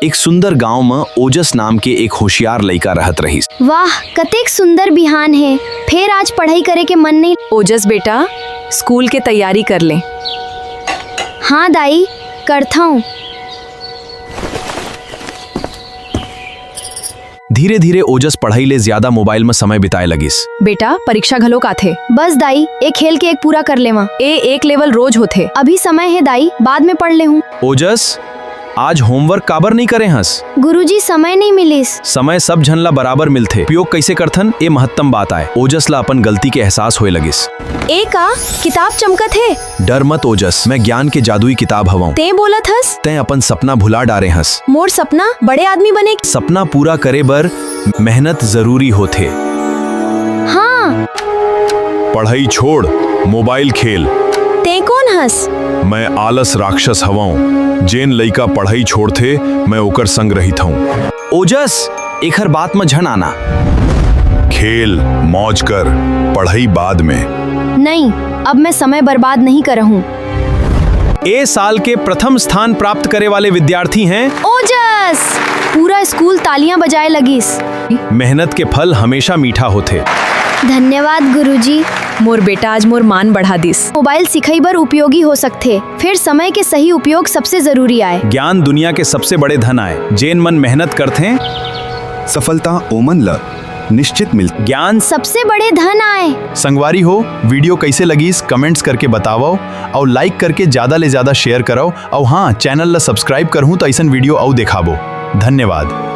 एक सुंदर गांव में ओजस नाम के एक होशियार लड़का रहत रही। वाह, कतेक सुंदर बिहान है। फिर आज पढ़ाई करे के मन नहीं। ओजस बेटा, स्कूल के तैयारी कर ले। हाँ दाई, करता हूँ। धीरे धीरे ओजस पढ़ाई ले ज्यादा मोबाइल में समय बिताए लगिस। बेटा, परीक्षा घलो का थे। बस दाई, एक खेल के एक पूरा कर लेवा। एक लेवल रोज होते। अभी समय है दाई, बाद में पढ़ ले हूँ। ओजस, आज होमवर्क काबर नहीं करे हंस? गुरुजी, समय नहीं मिलिस। समय सब झन ला बराबर मिलथे। उपयोग कैसे करथन ए महत्तम बात आए। ओजस ला अपन गलती के एहसास होए लगिस। का किताब चमकत है। डर मत ओजस, मैं ज्ञान के जादुई किताब हवाऊं। ते बोलत हस। तै अपन सपना भुला डारे हंस। मोर सपना बड़े आदमी बने। सपना पूरा करे बर मेहनत जरूरी होथे। हाँ। पढ़ाई छोड़, मोबाइल खेल। ते कौन हस? मैं आलस राक्षस हवाऊं। जेन लइका पढ़ाई छोड़थे मैं ओकर संग रहित हूँ। ओजस, एक हर बात में झन आना। खेल मौज कर, पढ़ाई बाद में। नहीं, अब मैं समय बर्बाद नहीं कर रहूं। ए साल के प्रथम स्थान प्राप्त करे वाले विद्यार्थी हैं ओजस। पूरा स्कूल तालियां बजाए लगिस। मेहनत के फल हमेशा मीठा होते। धन्यवाद गुरुजी। मोर बेटा आज मोर मान बढ़ा दिस। मोबाइल सिखाई बर उपयोगी हो सकते, फिर समय के सही उपयोग सबसे जरूरी आए। ज्ञान दुनिया के सबसे बड़े धन आए। जेन मन मेहनत करते सफलता ओमन ल निश्चित मिल। ज्ञान सबसे बड़े धन आए। संगवारी हो, वीडियो कैसे लगी कमेंट्स करके बताओ और लाइक करके ज्यादा ले ज्यादा शेयर करो। और हाँ, चैनल ला सब्सक्राइब करहूँ तो ऐसा वीडियो और दिखाबो। धन्यवाद।